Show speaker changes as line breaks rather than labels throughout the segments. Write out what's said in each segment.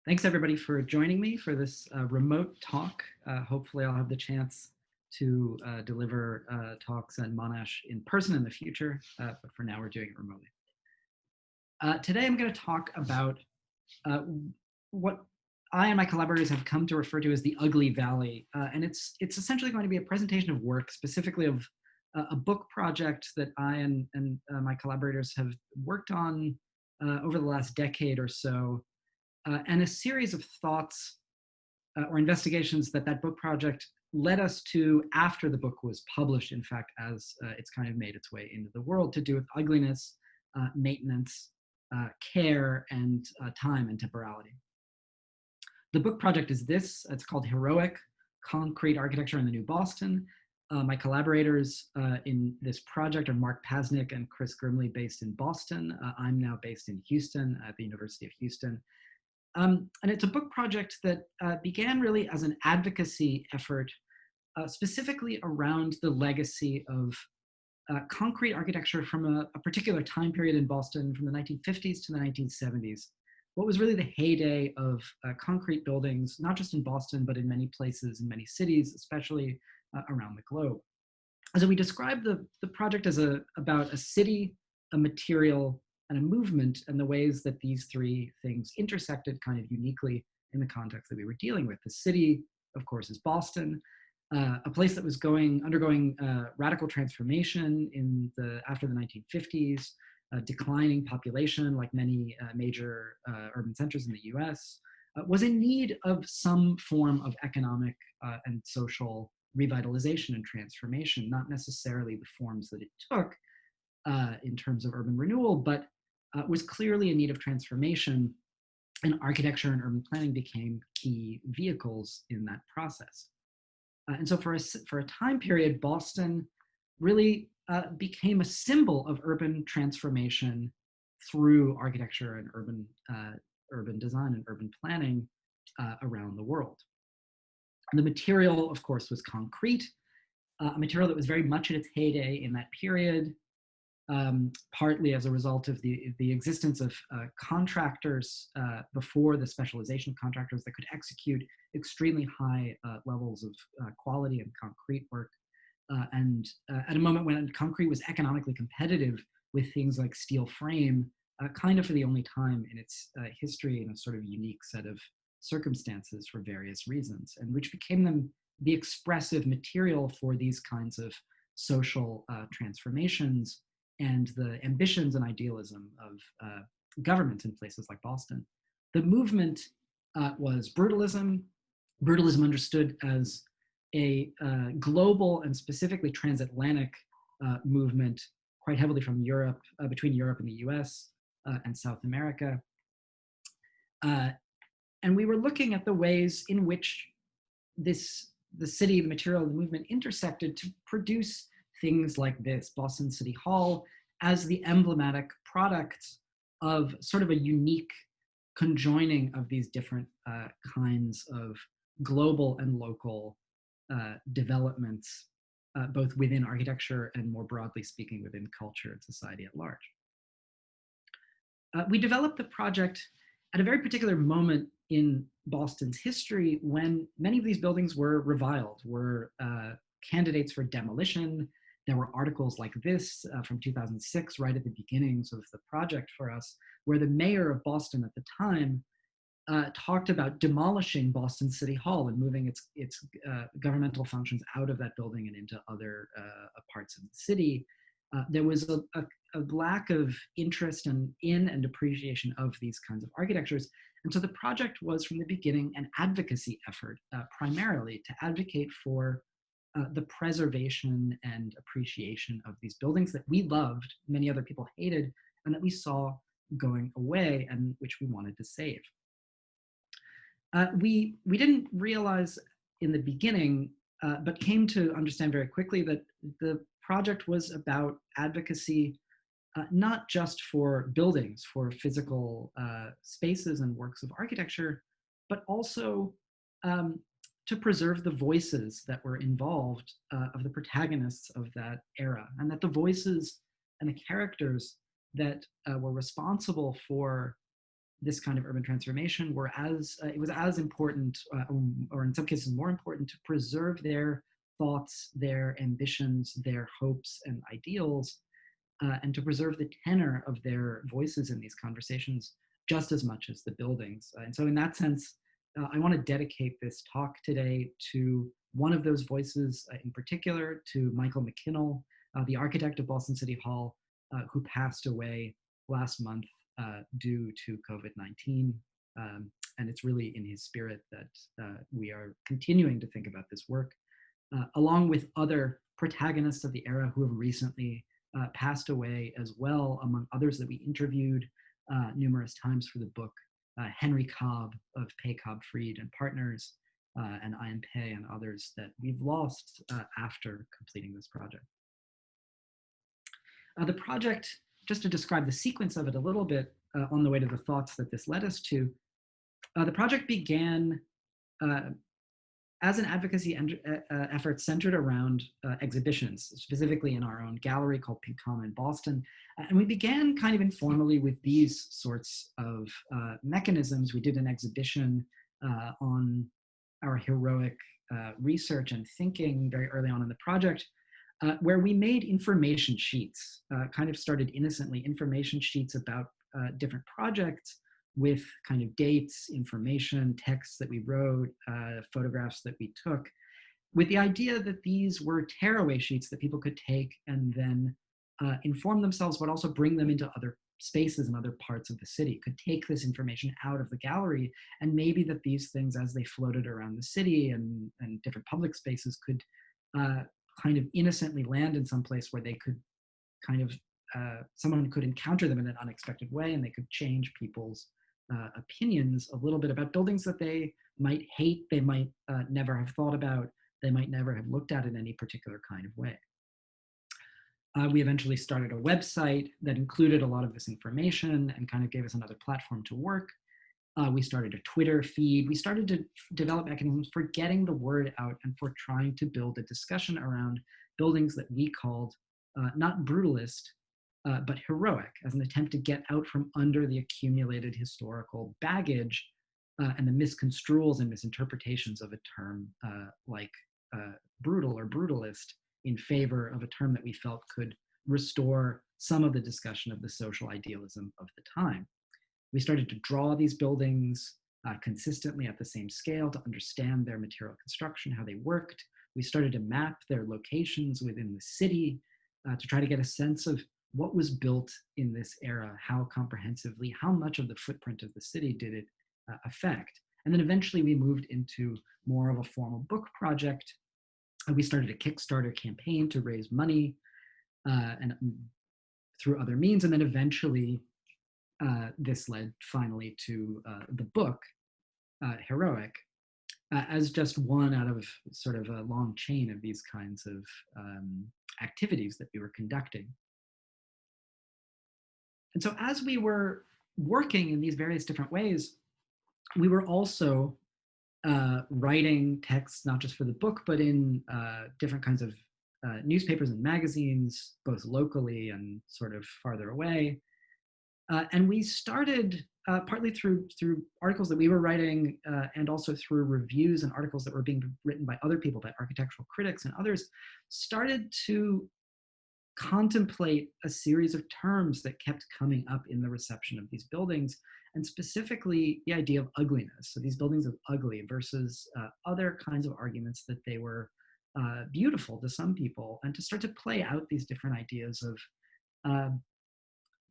Thanks everybody for joining me for this remote talk. Hopefully I'll have the chance to deliver talks at Monash in person in the future, but for now we're doing it remotely. Today I'm going to talk about uh, what I and my collaborators have come to refer to as the Ugly Valley. And it's essentially going to be a presentation of work, specifically of a book project that I and my collaborators have worked on over the last decade or so, and a series of thoughts or investigations that book project led us to after the book was published, in fact, as it's kind of made its way into the world, to do with ugliness, maintenance, care, and time and temporality. The book project is this. It's called Heroic Concrete Architecture in the New Boston. My collaborators in this project are Mark Pasnick and Chris Grimley, based in Boston. I'm now based in Houston at the University of Houston. And it's a book project that began really as an advocacy effort, specifically around the legacy of concrete architecture from a particular time period in Boston from the 1950s to the 1970s. What was really the heyday of concrete buildings, not just in Boston, but in many places, in many cities, especially around the globe. So we describe the project as about a city, a material, and a movement, and the ways that these three things intersected kind of uniquely in the context that we were dealing with. The city, of course, is Boston, a place that was undergoing radical transformation after the 1950s, declining population, like many major urban centers in the US, was in need of some form of economic and social revitalization and transformation, not necessarily the forms that it took in terms of urban renewal, but was clearly in need of transformation, and architecture and urban planning became key vehicles in that process. And so for a time period, Boston really became a symbol of urban transformation through architecture and urban design and urban planning around the world. And the material, of course, was concrete, a material that was very much in its heyday in that period, partly as a result of the existence of contractors before the specialization of contractors that could execute extremely high levels of quality and concrete work. And at a moment when concrete was economically competitive with things like steel frame, kind of for the only time in its history, in a sort of unique set of circumstances for various reasons, and which became the expressive material for these kinds of social transformations and the ambitions and idealism of government in places like Boston. The movement was brutalism understood as a global and specifically transatlantic movement, quite heavily from Europe, between Europe and the US and South America. And we were looking at the ways in which the city, the material, the movement intersected to produce things like this, Boston City Hall, as the emblematic product of sort of a unique conjoining of these different kinds of global and local developments, both within architecture and, more broadly speaking, within culture and society at large. We developed the project at a very particular moment in Boston's history when many of these buildings were reviled, were candidates for demolition. There were articles like this from 2006, right at the beginnings of the project for us, where the mayor of Boston at the time talked about demolishing Boston City Hall and moving its governmental functions out of that building and into other parts of the city. There was a lack of interest in and appreciation of these kinds of architectures. And so the project was from the beginning an advocacy effort, primarily to advocate for the preservation and appreciation of these buildings that we loved, many other people hated, and that we saw going away and which we wanted to save. We didn't realize in the beginning, but came to understand very quickly that the project was about advocacy, not just for buildings, for physical spaces and works of architecture, but also to preserve the voices that were involved of the protagonists of that era, and that the voices and the characters that were responsible for this kind of urban transformation were it was as important, or in some cases more important, to preserve their thoughts, their ambitions, their hopes and ideals, and to preserve the tenor of their voices in these conversations just as much as the buildings. And so in that sense, I want to dedicate this talk today to one of those voices in particular, to Michael McKinnell, the architect of Boston City Hall, who passed away last month due to COVID-19. And it's really in his spirit that we are continuing to think about this work, along with other protagonists of the era who have recently passed away as well, among others that we interviewed numerous times for the book. Henry Cobb of Pay, Cobb, Freed and Partners, and Ian Pei and others that we've lost after completing this project. The project, just to describe the sequence of it a little bit on the way to the thoughts that this led us to, the project began as an advocacy effort centered around exhibitions, specifically in our own gallery called Pink Comma in Boston. And we began kind of informally with these sorts of mechanisms. We did an exhibition on our heroic research and thinking very early on in the project, where we made information sheets, kind of started innocently, information sheets about different projects, with kind of dates, information, texts that we wrote, photographs that we took, with the idea that these were tearaway sheets that people could take and then inform themselves, but also bring them into other spaces and other parts of the city, could take this information out of the gallery, and maybe that these things, as they floated around the city and different public spaces, could kind of innocently land in some place where they could kind of, someone could encounter them in an unexpected way, and they could change people's opinions a little bit about buildings that they might hate, they might never have thought about, they might never have looked at in any particular kind of way. We eventually started a website that included a lot of this information and kind of gave us another platform to work. We started a Twitter feed. We started to develop mechanisms for getting the word out and for trying to build a discussion around buildings that we called not brutalist, but heroic, as an attempt to get out from under the accumulated historical baggage and the misconstruals and misinterpretations of a term like brutal or brutalist, in favor of a term that we felt could restore some of the discussion of the social idealism of the time. We started to draw these buildings consistently at the same scale to understand their material construction, how they worked. We started to map their locations within the city to try to get a sense of what was built in this era, how comprehensively, how much of the footprint of the city did it affect. And then eventually we moved into more of a formal book project. We started a Kickstarter campaign to raise money and through other means. And then eventually this led finally to the book, Heroic, as just one out of sort of a long chain of these kinds of activities that we were conducting. And so as we were working in these various different ways, we were also writing texts, not just for the book, but in different kinds of newspapers and magazines, both locally and sort of farther away. And we started partly through articles that we were writing and also through reviews and articles that were being written by other people, by architectural critics and others, started to contemplate a series of terms that kept coming up in the reception of these buildings, and specifically the idea of ugliness. So these buildings are ugly versus other kinds of arguments that they were beautiful to some people, and to start to play out these different ideas of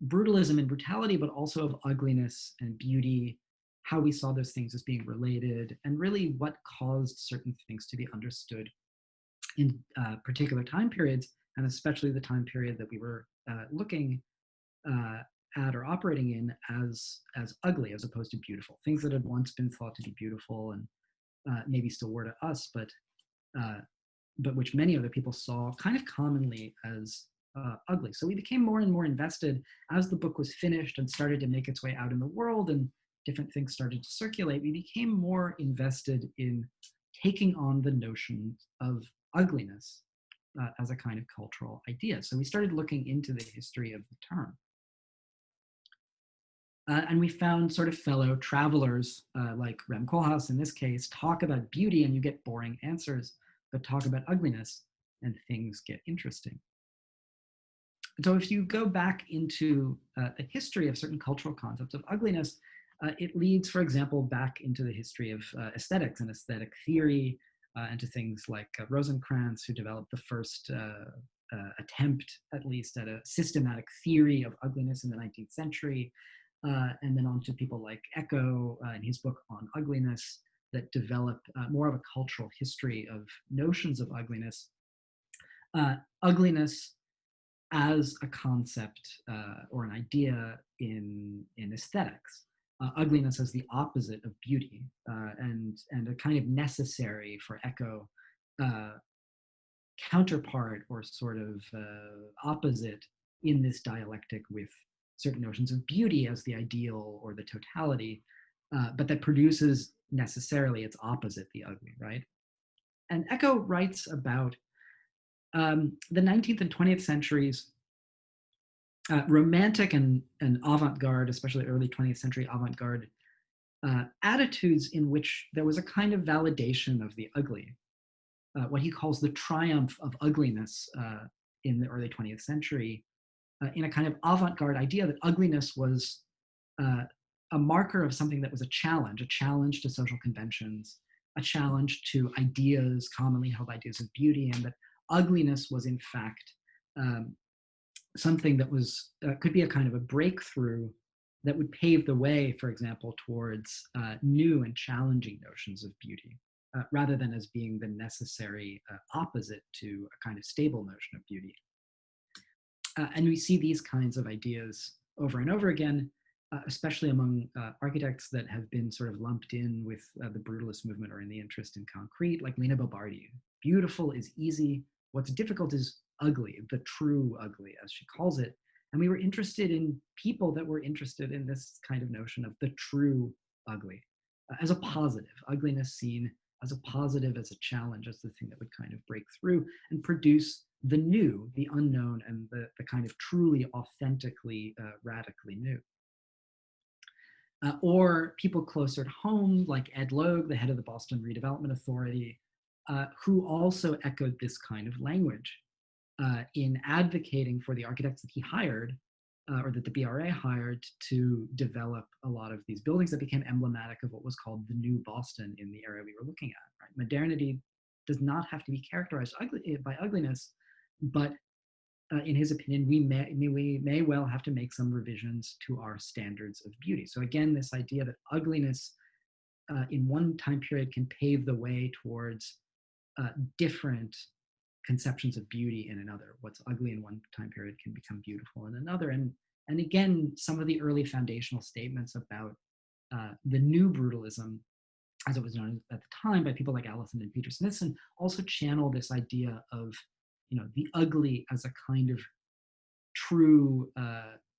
brutalism and brutality, but also of ugliness and beauty, how we saw those things as being related, and really what caused certain things to be understood in particular time periods, and especially the time period that we were looking at or operating in as ugly as opposed to beautiful. Things that had once been thought to be beautiful and maybe still were to us, but which many other people saw kind of commonly as ugly. So we became more and more invested as the book was finished and started to make its way out in the world and different things started to circulate. We became more invested in taking on the notion of ugliness as a kind of cultural idea. So we started looking into the history of the term. And we found sort of fellow travelers, like Rem Koolhaas in this case, talk about beauty and you get boring answers, but talk about ugliness and things get interesting. And so if you go back into the history of certain cultural concepts of ugliness, it leads, for example, back into the history of aesthetics and aesthetic theory, and to things like Rosencrantz, who developed the first attempt, at least, at a systematic theory of ugliness in the 19th century, and then on to people like Eco in his book on ugliness, that develop more of a cultural history of notions of ugliness. Ugliness as a concept or an idea in aesthetics. Ugliness as the opposite of beauty, and a kind of necessary for Eco uh, counterpart or sort of opposite in this dialectic with certain notions of beauty as the ideal or the totality, but that produces necessarily its opposite, the ugly, right? And Eco writes about the 19th and 20th centuries, romantic and avant-garde, especially early 20th century avant-garde attitudes in which there was a kind of validation of the ugly, what he calls the triumph of ugliness in the early 20th century, in a kind of avant-garde idea that ugliness was uh, a marker of something that was a challenge to social conventions, a challenge to ideas, commonly held ideas of beauty, and that ugliness was in fact something that was could be a kind of a breakthrough that would pave the way, for example, towards new and challenging notions of beauty, rather than as being the necessary opposite to a kind of stable notion of beauty. And we see these kinds of ideas over and over again, especially among architects that have been sort of lumped in with the brutalist movement or in the interest in concrete, like Lina Bobardi. Beautiful is easy. What's difficult is ugly, the true ugly, as she calls it. And we were interested in people that were interested in this kind of notion of the true ugly as a positive, ugliness seen as a positive, as a challenge, as the thing that would kind of break through and produce the new, the unknown, and the kind of truly, authentically, radically new. Or people closer to home, like Ed Logue, the head of the Boston Redevelopment Authority, who also echoed this kind of language in advocating for the architects that he hired, or that the BRA hired to develop a lot of these buildings that became emblematic of what was called the new Boston in the area we were looking at. Right? Modernity does not have to be characterized by ugliness, but in his opinion, we may well have to make some revisions to our standards of beauty. So again, this idea that ugliness in one time period can pave the way towards different conceptions of beauty in another. What's ugly in one time period can become beautiful in another. And again, some of the early foundational statements about the new brutalism, as it was known at the time by people like Allison and Peter Smithson, also channel this idea of, the ugly as a kind of true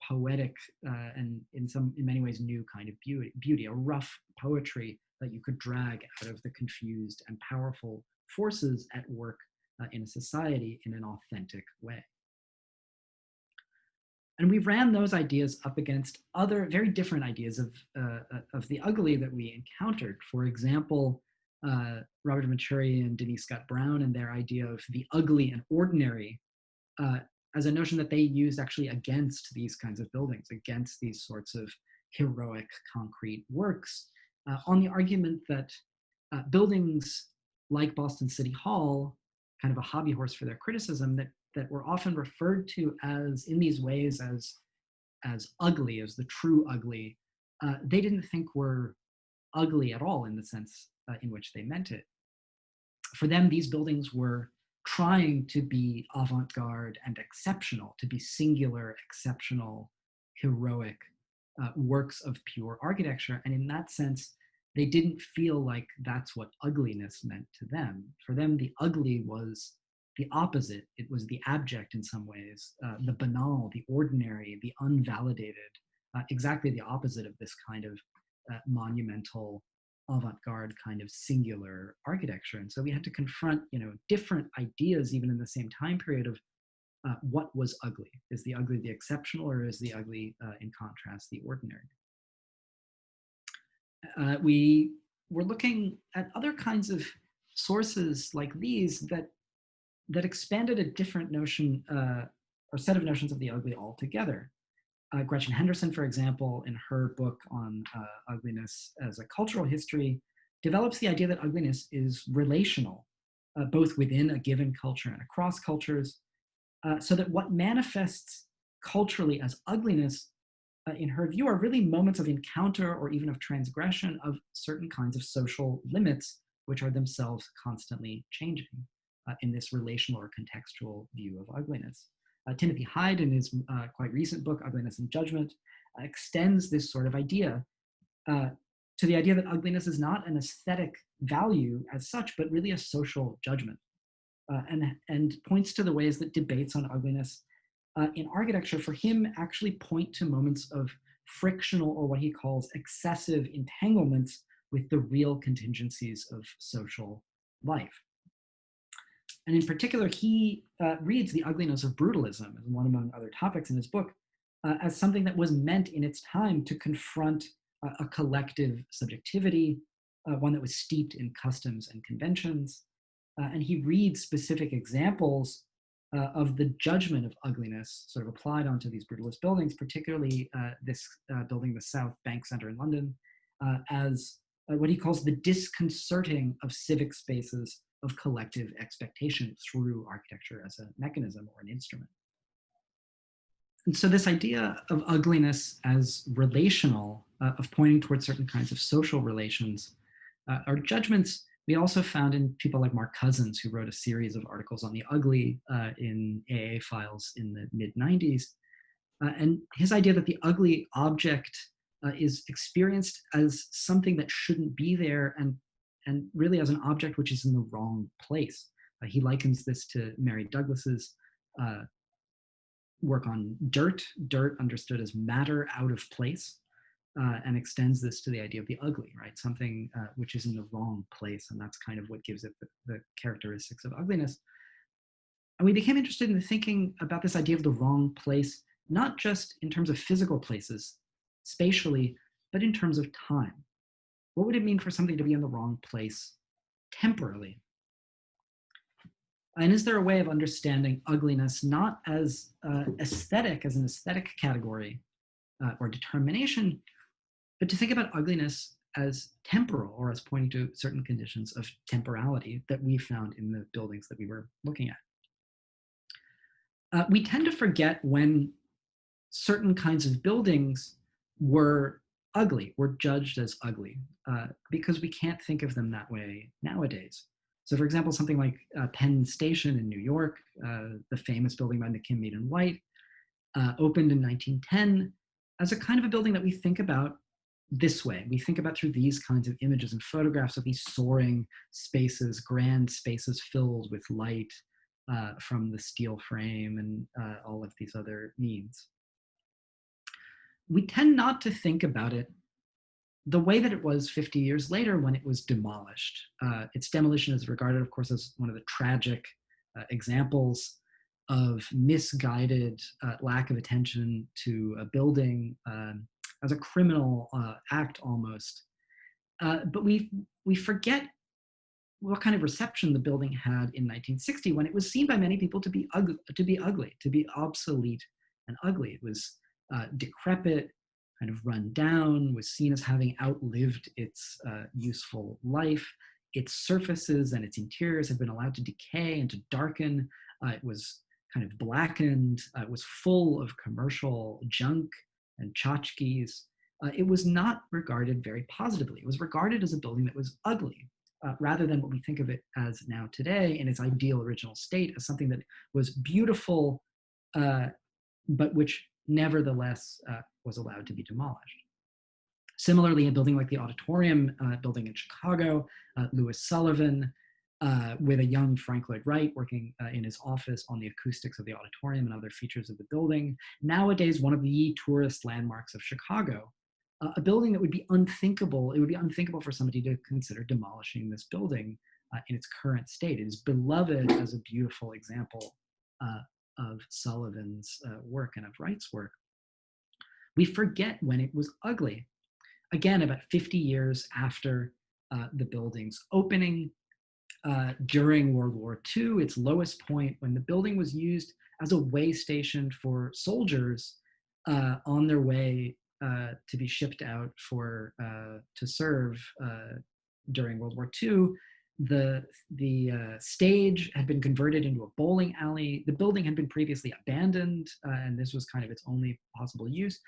poetic and in many ways new kind of beauty, a rough poetry that you could drag out of the confused and powerful forces at work in a society in an authentic way. And we ran those ideas up against other very different ideas of the ugly that we encountered. For example, Robert Venturi and Denise Scott Brown and their idea of the ugly and ordinary uh, as a notion that they used actually against these kinds of buildings, against these sorts of heroic concrete works, on the argument that buildings like Boston City Hall, kind of a hobby horse for their criticism, that were often referred to as in these ways as ugly, as the true ugly, they didn't think were ugly at all in the sense in which they meant it. For them, these buildings were trying to be avant-garde and exceptional, to be singular, exceptional, heroic works of pure architecture. And in that sense, they didn't feel like that's what ugliness meant to them. For them, the ugly was the opposite. It was the abject in some ways, the banal, the ordinary, the unvalidated, exactly the opposite of this kind of monumental avant-garde kind of singular architecture. And so we had to confront, different ideas even in the same time period of what was ugly. Is the ugly the exceptional, or is the ugly, in contrast, the ordinary? We were looking at other kinds of sources like these that expanded a different notion or set of notions of the ugly altogether. Gretchen Henderson, for example, in her book on ugliness as a cultural history, develops the idea that ugliness is relational, both within a given culture and across cultures, so that what manifests culturally as ugliness, in her view, are really moments of encounter or even of transgression of certain kinds of social limits, which are themselves constantly changing in this relational or contextual view of ugliness. Timothy Hyde, in his quite recent book, Ugliness and Judgment, extends this sort of idea uh, to the idea that ugliness is not an aesthetic value as such, but really a social judgment, and points to the ways that debates on ugliness in architecture for him actually point to moments of frictional or what he calls excessive entanglements with the real contingencies of social life. And in particular, he reads the ugliness of brutalism, as one among other topics in his book, as something that was meant in its time to confront a collective subjectivity, one that was steeped in customs and conventions. And he reads specific examples of the judgment of ugliness sort of applied onto these brutalist buildings, particularly this building, the South Bank Centre in London, as what he calls the disconcerting of civic spaces of collective expectation through architecture as a mechanism or an instrument. And so this idea of ugliness as relational, of pointing towards certain kinds of social relations, are judgments we also found in people like Mark Cousins, who wrote a series of articles on the ugly in AA files in the mid 90s. And his idea that the ugly object is experienced as something that shouldn't be there, and really as an object which is in the wrong place. He likens this to Mary Douglas's uh, work on dirt understood as matter out of place, and extends this to the idea of the ugly, right? Something which is in the wrong place, and that's kind of what gives it the characteristics of ugliness. And we became interested in thinking about this idea of the wrong place, not just in terms of physical places, spatially, but in terms of time. What would it mean for something to be in the wrong place temporally? And is there a way of understanding ugliness not as aesthetic, as an aesthetic category or determination, but to think about ugliness as temporal, or as pointing to certain conditions of temporality that we found in the buildings that we were looking at? We tend to forget when certain kinds of buildings were ugly, were judged as ugly, because we can't think of them that way nowadays. So, for example, something like Penn Station in New York, the famous building by McKim, Mead and White, opened in 1910 as a kind of a building that we think about this way. We think about through these kinds of images and photographs of these soaring spaces, grand spaces filled with light from the steel frame and all of these other means. We tend not to think about it the way that it was 50 years later when it was demolished. Its demolition is regarded, of course, as one of the tragic examples of misguided lack of attention to a building, as a criminal act almost. But we forget what kind of reception the building had in 1960, when it was seen by many people to be ugly, to be obsolete and ugly. It was decrepit, kind of run down, was seen as having outlived its useful life. Its surfaces and its interiors had been allowed to decay and to darken. It was kind of blackened. It was full of commercial junk and tchotchkes. It was not regarded very positively. It was regarded as a building that was ugly, rather than what we think of it as now today in its ideal original state, as something that was beautiful, but which nevertheless was allowed to be demolished. Similarly, a building like the Auditorium building in Chicago, Louis Sullivan, with a young Frank Lloyd Wright working in his office on the acoustics of the auditorium and other features of the building. Nowadays, one of the tourist landmarks of Chicago, a building that would be unthinkable. It would be unthinkable for somebody to consider demolishing this building in its current state. It is beloved as a beautiful example of Sullivan's work and of Wright's work. We forget when it was ugly. again, about 50 years after the building's opening. During World War II, its lowest point, when the building was used as a way station for soldiers on their way to be shipped out to serve during World War II. The stage had been converted into a bowling alley. The building had been previously abandoned, and this was kind of its only possible use.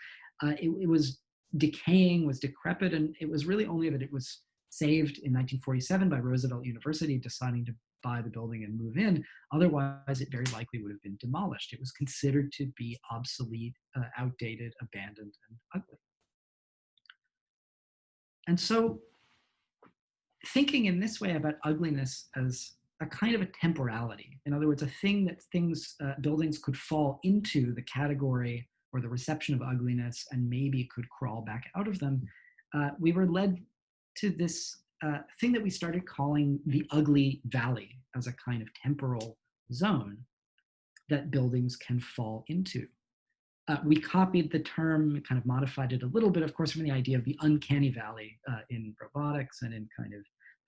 It was decaying, was decrepit, and it was really only that it was saved in 1947 by Roosevelt University deciding to buy the building and move in. Otherwise, it very likely would have been demolished. It was considered to be obsolete, outdated, abandoned, and ugly. And so thinking in this way about ugliness as a kind of a temporality, in other words, a thing that buildings could fall into the category or the reception of ugliness and maybe could crawl back out of them, we were led to this thing that we started calling the ugly valley as a kind of temporal zone that buildings can fall into. We copied the term, kind of modified it a little bit, of course, from the idea of the uncanny valley in robotics and in kind of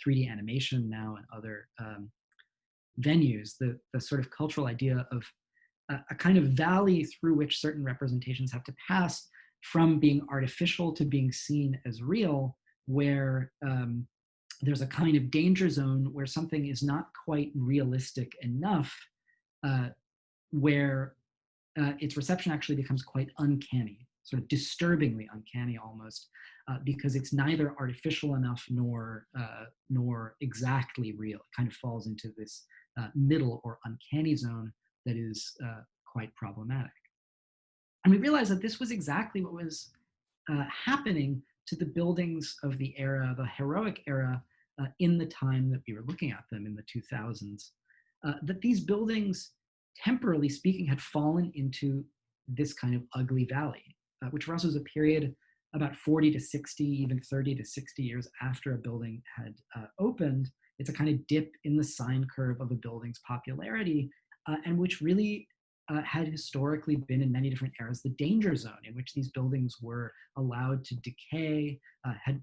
3D animation now and other venues, the sort of cultural idea of a kind of valley through which certain representations have to pass from being artificial to being seen as real, where there's a kind of danger zone where something is not quite realistic enough, where its reception actually becomes quite uncanny, sort of disturbingly uncanny almost, because it's neither artificial enough nor exactly real. It kind of falls into this middle or uncanny zone that is quite problematic. And we realized that this was exactly what was happening to the buildings of the era, the heroic era, in the time that we were looking at them in the 2000s. That these buildings, temporally speaking, had fallen into this kind of ugly valley, which for us was a period about 40 to 60, even 30 to 60 years after a building had opened. It's a kind of dip in the sine curve of a building's popularity, and which really had historically been in many different eras the danger zone in which these buildings were allowed to decay,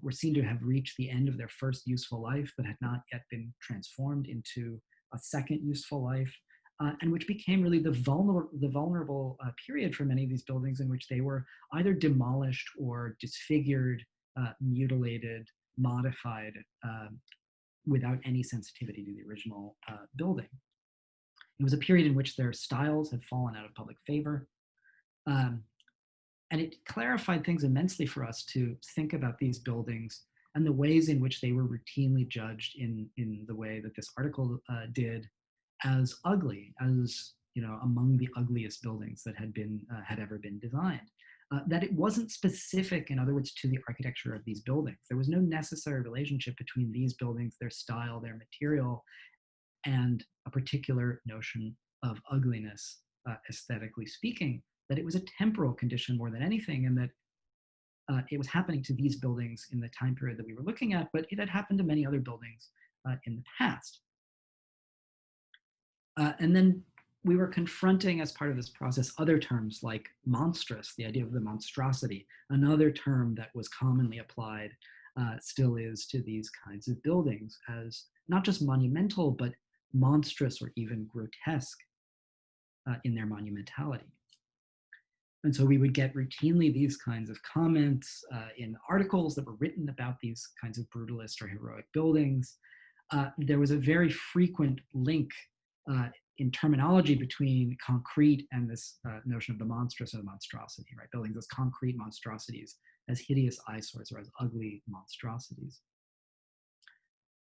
were seen to have reached the end of their first useful life but had not yet been transformed into a second useful life, and which became really the vulnerable period for many of these buildings, in which they were either demolished or disfigured, mutilated, modified, without any sensitivity to the original building. It was a period in which their styles had fallen out of public favor. And it clarified things immensely for us to think about these buildings and the ways in which they were routinely judged in the way that this article did, as ugly, as among the ugliest buildings that had ever been designed. That it wasn't specific, in other words, to the architecture of these buildings. There was no necessary relationship between these buildings, their style, their material, and a particular notion of ugliness, aesthetically speaking, that it was a temporal condition more than anything, and that it was happening to these buildings in the time period that we were looking at, but it had happened to many other buildings in the past. And then we were confronting, as part of this process, other terms like monstrous, the idea of the monstrosity, another term that was commonly applied, still is, to these kinds of buildings as not just monumental, but monstrous or even grotesque in their monumentality. And so we would get routinely these kinds of comments in articles that were written about these kinds of brutalist or heroic buildings. There was a very frequent link in terminology between concrete and this notion of the monstrous or the monstrosity, right? Buildings as concrete monstrosities, as hideous eyesores, or as ugly monstrosities.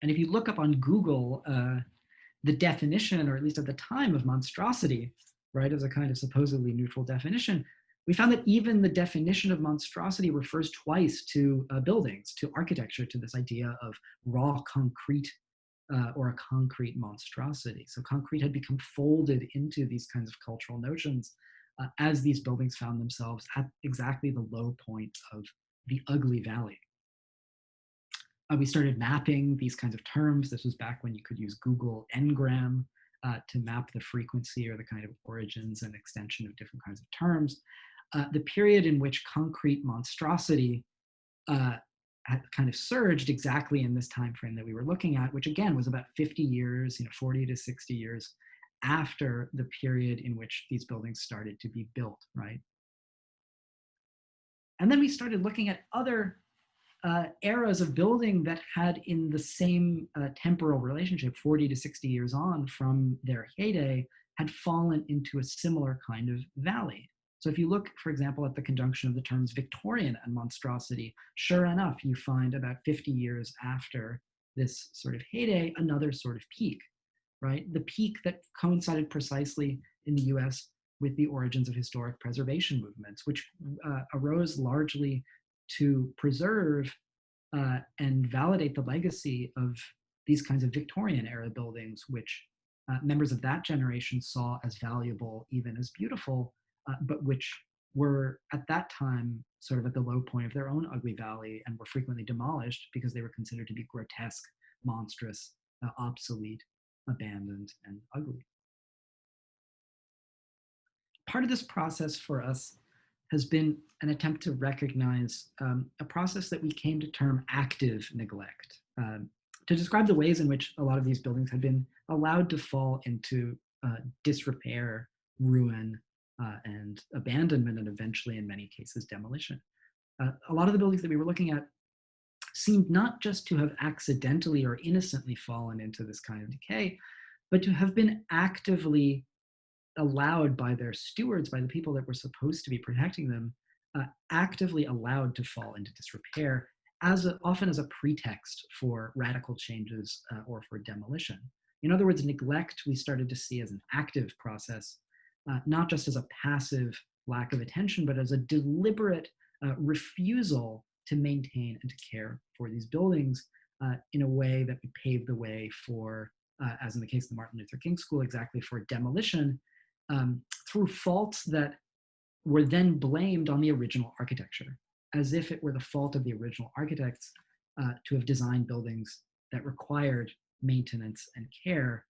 And if you look up on Google, the definition, or at least at the time, of monstrosity, right, as a kind of supposedly neutral definition, we found that even the definition of monstrosity refers twice to buildings, to architecture, to this idea of raw concrete or a concrete monstrosity. So concrete had become folded into these kinds of cultural notions as these buildings found themselves at exactly the low point of the ugly valley. We started mapping these kinds of terms. This was back when you could use Google Ngram to map the frequency or the kind of origins and extension of different kinds of terms. The period in which concrete monstrosity had kind of surged exactly in this time frame that we were looking at, which again was about 50 years, 40 to 60 years after the period in which these buildings started to be built, right? And then we started looking at other eras of building that had in the same temporal relationship, 40 to 60 years on from their heyday, had fallen into a similar kind of valley. So if you look, for example, at the conjunction of the terms Victorian and monstrosity, sure enough, you find about 50 years after this sort of heyday, another sort of peak, right? The peak that coincided precisely in the US with the origins of historic preservation movements, which arose largely to preserve and validate the legacy of these kinds of Victorian era buildings, which members of that generation saw as valuable, even as beautiful, but which were at that time sort of at the low point of their own ugly valley and were frequently demolished because they were considered to be grotesque, monstrous, obsolete, abandoned, and ugly. Part of this process for us has been an attempt to recognize a process that we came to term active neglect, to describe the ways in which a lot of these buildings had been allowed to fall into disrepair, ruin, and abandonment, and eventually, in many cases, demolition. A lot of the buildings that we were looking at seemed not just to have accidentally or innocently fallen into this kind of decay, but to have been actively allowed by their stewards, by the people that were supposed to be protecting them, actively allowed to fall into disrepair, often as a pretext for radical changes or for demolition. In other words, neglect we started to see as an active process, not just as a passive lack of attention, but as a deliberate refusal to maintain and to care for these buildings in a way that would pave the way for, as in the case of the Martin Luther King School, exactly for demolition, through faults that were then blamed on the original architecture, as if it were the fault of the original architects to have designed buildings that required maintenance and care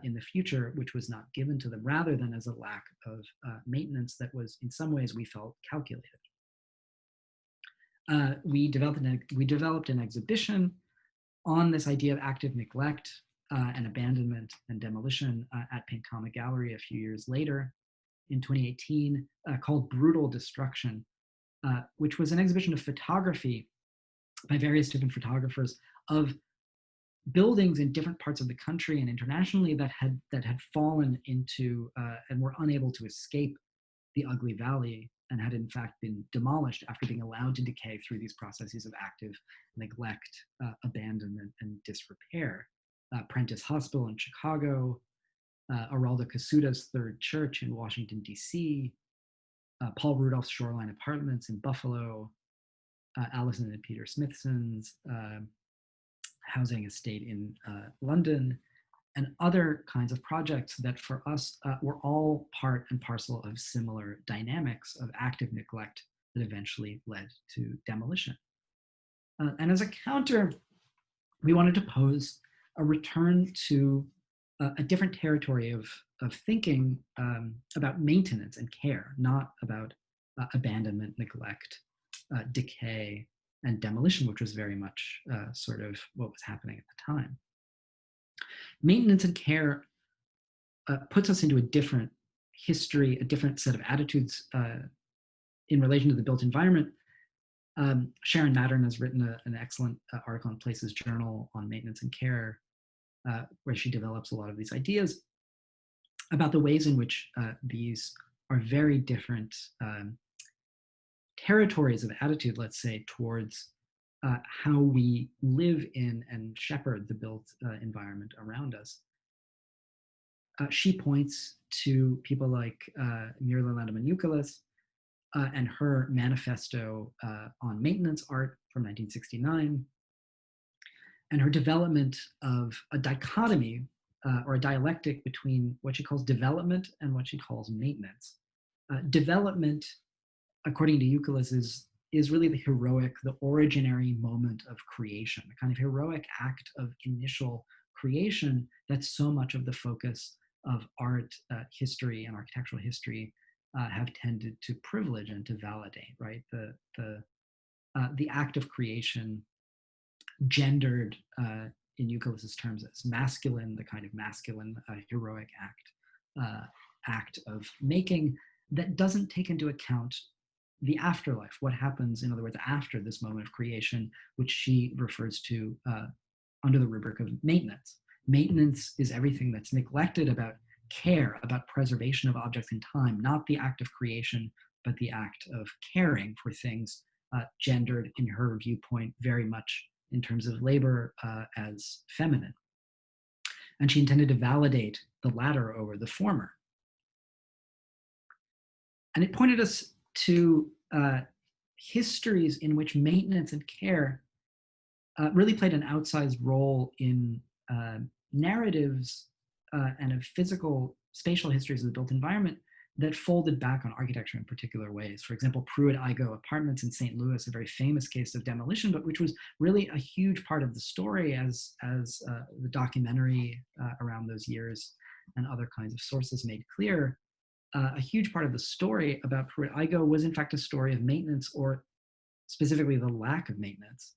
in the future, which was not given to them, rather than as a lack of maintenance that was, in some ways, we felt calculated. We developed an exhibition on this idea of active neglect and abandonment and demolition at Panorama Gallery a few years later in 2018 called Brutal Destruction, which was an exhibition of photography by various different photographers of buildings in different parts of the country and internationally that had fallen into and were unable to escape the ugly valley and had in fact been demolished after being allowed to decay through these processes of active neglect, abandonment, and disrepair. Prentice Hospital in Chicago, Araldo Casuda's Third Church in Washington, D.C., Paul Rudolph's Shoreline Apartments in Buffalo, Alison and Peter Smithson's housing estate in London, and other kinds of projects that for us were all part and parcel of similar dynamics of active neglect that eventually led to demolition. And as a counter, we wanted to pose a return to a different territory of thinking about maintenance and care, not about abandonment, neglect, decay, and demolition, which was very much sort of what was happening at the time. Maintenance and care puts us into a different history, a different set of attitudes in relation to the built environment. Sharon Mattern has written an excellent article in Places Journal on maintenance and care, where she develops a lot of these ideas about the ways in which these are very different territories of attitude, let's say, towards how we live in and shepherd the built environment around us. She points to people like Mirla Landman-Youkilis and her manifesto on maintenance art from 1969, and her development of a dichotomy or a dialectic between what she calls development and what she calls maintenance. Development, according to Youkilis, is really the heroic, the originary moment of creation, the kind of heroic act of initial creation that's so much of the focus of art history and architectural history have tended to privilege and to validate, right? The act of creation gendered in Euclid's terms as masculine, the kind of masculine heroic act of making that doesn't take into account the afterlife, what happens, in other words, after this moment of creation, which she refers to under the rubric of maintenance. Maintenance is everything that's neglected about care, about preservation of objects in time, not the act of creation, but the act of caring for things, gendered in her viewpoint very much in terms of labor as feminine. And she intended to validate the latter over the former. And it pointed us to histories in which maintenance and care really played an outsized role in narratives and of physical spatial histories of the built environment that folded back on architecture in particular ways. For example, Pruitt-Igoe apartments in St. Louis, a very famous case of demolition, but which was really a huge part of the story as the documentary around those years and other kinds of sources made clear. A huge part of the story about Pruitt-Igoe was in fact a story of maintenance, or specifically the lack of maintenance,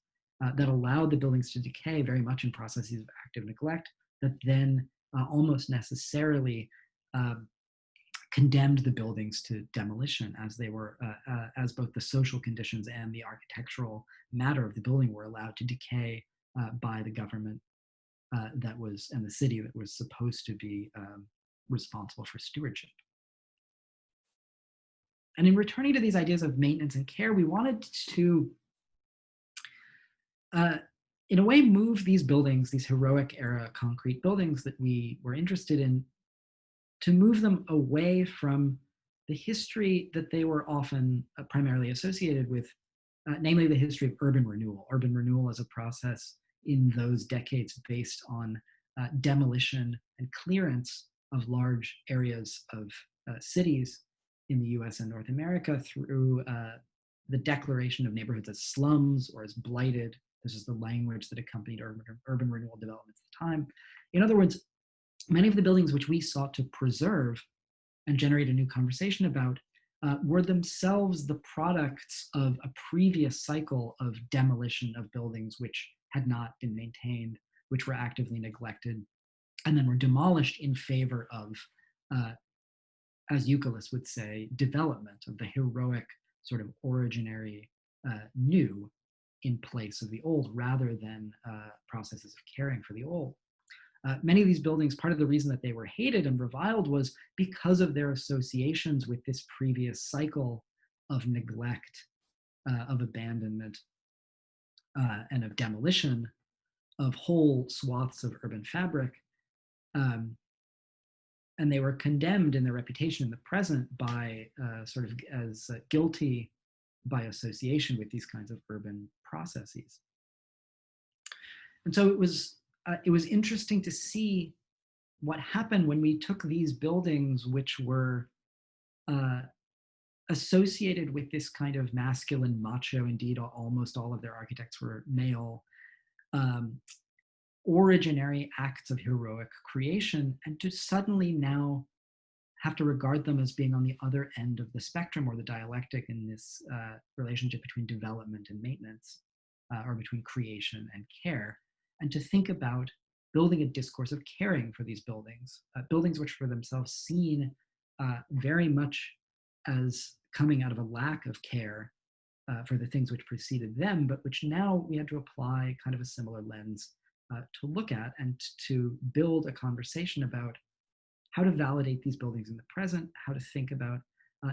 that allowed the buildings to decay very much in processes of active neglect that then almost necessarily condemned the buildings to demolition as they were, as both the social conditions and the architectural matter of the building were allowed to decay by the government that was, and the city that was supposed to be responsible for stewardship. And in returning to these ideas of maintenance and care, we wanted to, in a way, move these buildings, these heroic era concrete buildings that we were interested in, to move them away from the history that they were often primarily associated with, namely the history of urban renewal. Urban renewal as a process in those decades based on demolition and clearance of large areas of cities in the US and North America through the declaration of neighborhoods as slums or as blighted. This is the language that accompanied urban renewal development at the time. In other words, many of the buildings which we sought to preserve and generate a new conversation about were themselves the products of a previous cycle of demolition of buildings which had not been maintained, which were actively neglected, and then were demolished in favor of, as Euclid would say, development of the heroic sort of originary new in place of the old, rather than processes of caring for the old. Many of these buildings, part of the reason that they were hated and reviled was because of their associations with this previous cycle of neglect, of abandonment, and of demolition of whole swaths of urban fabric. And they were condemned in their reputation in the present by sort of as guilty by association with these kinds of urban processes. And so it was interesting to see what happened when we took these buildings, which were associated with this kind of masculine, macho, indeed almost all of their architects were male, originary acts of heroic creation, and to suddenly now have to regard them as being on the other end of the spectrum, or the dialectic in this relationship between development and maintenance, or between creation and care, and to think about building a discourse of caring for these buildings, buildings which for themselves seen very much as coming out of a lack of care for the things which preceded them, but which now we had to apply kind of a similar lens to look at, and to build a conversation about how to validate these buildings in the present, how to think about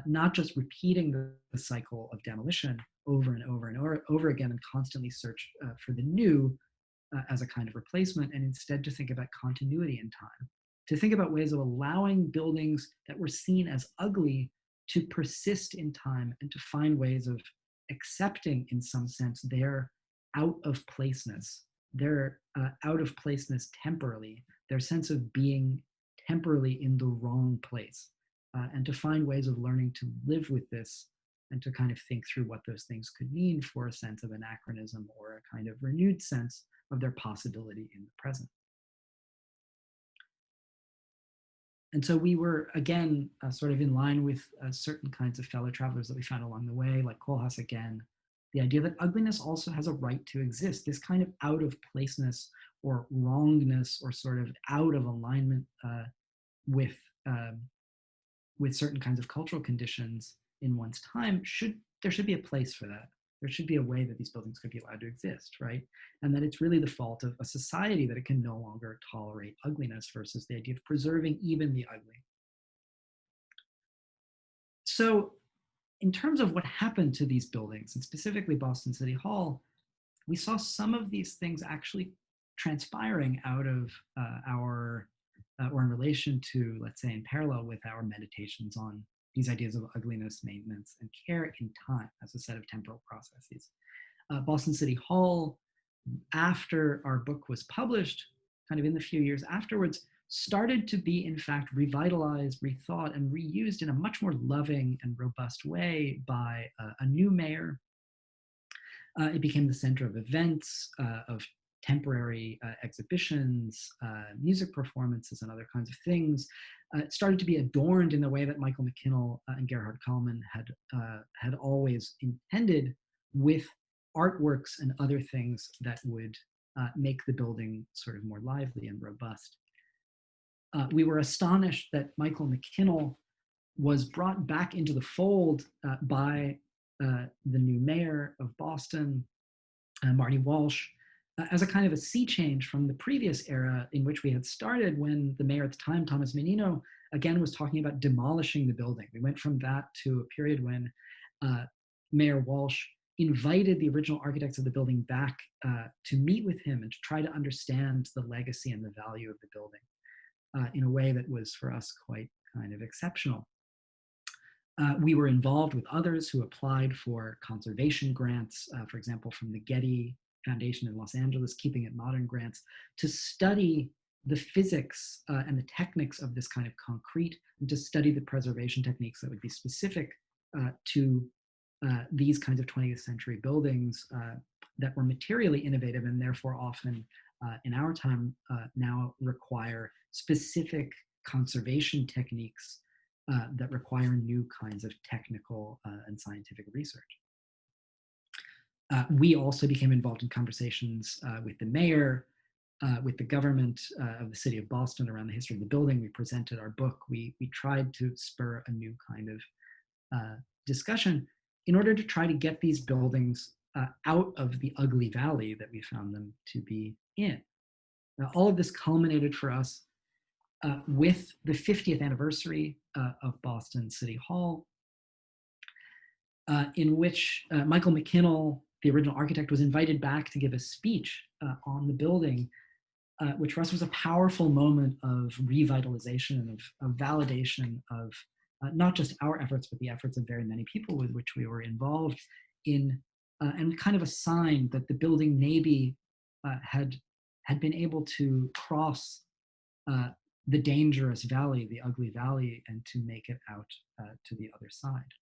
not just repeating the cycle of demolition over and over and over again, and constantly search for the new as a kind of replacement, and instead to think about continuity in time, to think about ways of allowing buildings that were seen as ugly to persist in time, and to find ways of accepting, in some sense, their out of placeness, their out of placeness temporally, their sense of being temporally in the wrong place, and to find ways of learning to live with this, and to kind of think through what those things could mean for a sense of anachronism, or a kind of renewed sense of their possibility in the present. And so we were, again, sort of in line with certain kinds of fellow travelers that we found along the way, like Koolhaas again, the idea that ugliness also has a right to exist, this kind of out of placeness or wrongness or sort of out of alignment with um, with certain kinds of cultural conditions in one's time, there should be a place for that. There should be a way that these buildings could be allowed to exist, right? And that it's really the fault of a society that it can no longer tolerate ugliness versus the idea of preserving even the ugly. So in terms of what happened to these buildings, and specifically Boston City Hall, we saw some of these things actually transpiring out of our, or in relation to, let's say, in parallel with our meditations on these ideas of ugliness, maintenance, and care in time as a set of temporal processes. Boston City Hall, after our book was published, kind of in the few years afterwards, started to be, in fact, revitalized, rethought, and reused in a much more loving and robust way by a new mayor. It became the center of events, of temporary exhibitions, music performances, and other kinds of things. It started to be adorned in the way that Michael McKinnell and Gerhard Kallman had always intended, with artworks and other things that would make the building sort of more lively and robust. We were astonished that Michael McKinnell was brought back into the fold by the new mayor of Boston, Marty Walsh, as a kind of a sea change from the previous era in which we had started, when the mayor at the time, Thomas Menino, again was talking about demolishing the building. We went from that to a period when Mayor Walsh invited the original architects of the building back to meet with him and to try to understand the legacy and the value of the building in a way that was for us quite kind of exceptional. We were involved with others who applied for conservation grants, for example, from the Getty Foundation in Los Angeles, Keeping It Modern grants, to study the physics and the techniques of this kind of concrete, and to study the preservation techniques that would be specific to these kinds of 20th century buildings that were materially innovative and therefore often in our time now require specific conservation techniques that require new kinds of technical and scientific research. We also became involved in conversations with the mayor, with the government of the city of Boston around the history of the building. We presented our book. We tried to spur a new kind of discussion in order to try to get these buildings out of the ugly valley that we found them to be in. Now, all of this culminated for us with the 50th anniversary of Boston City Hall, in which Michael McKinnell, the original architect, was invited back to give a speech on the building, which for us was a powerful moment of revitalization and of validation of not just our efforts, but the efforts of very many people with which we were involved in, and kind of a sign that the building maybe had been able to cross the dangerous valley, the ugly valley, and to make it out to the other side.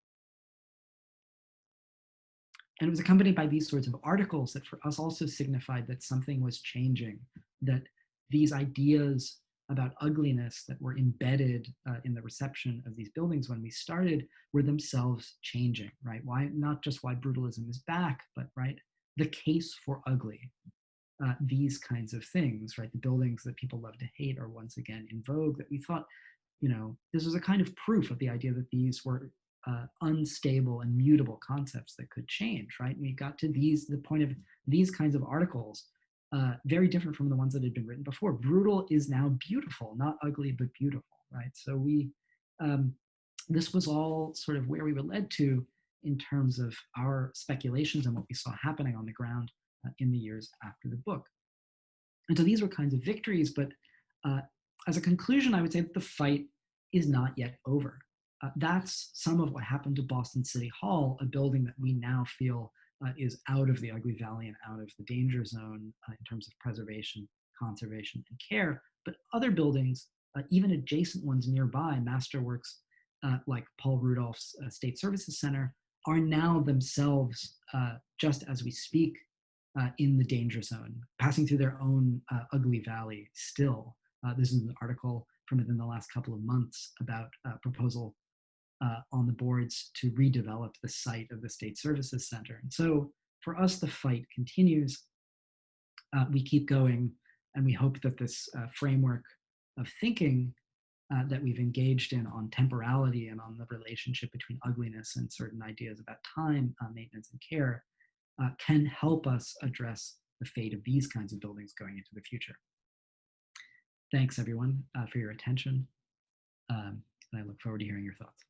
And it was accompanied by these sorts of articles that for us also signified that something was changing, that these ideas about ugliness that were embedded in the reception of these buildings when we started were themselves changing, right? Why, not just why brutalism is back, but right, the case for ugly, these kinds of things, right? The buildings that people love to hate are once again in vogue, that we thought, this was a kind of proof of the idea that these were unstable and mutable concepts that could change, right? And we got to the point of these kinds of articles, very different from the ones that had been written before. Brutal is now beautiful, not ugly, but beautiful, right? So this was all sort of where we were led to in terms of our speculations and what we saw happening on the ground in the years after the book. And so these were kinds of victories, but as a conclusion, I would say that the fight is not yet over. That's some of what happened to Boston City Hall, a building that we now feel is out of the ugly valley and out of the danger zone in terms of preservation, conservation, and care. But other buildings, even adjacent ones nearby, masterworks like Paul Rudolph's State Services Center, are now themselves, just as we speak, in the danger zone, passing through their own ugly valley still. This is an article from within the last couple of months about a proposal on the boards to redevelop the site of the State Services Center. And so for us, the fight continues. We keep going, and we hope that this framework of thinking that we've engaged in on temporality and on the relationship between ugliness and certain ideas about time, maintenance, and care can help us address the fate of these kinds of buildings going into the future. Thanks, everyone, for your attention. And I look forward to hearing your thoughts.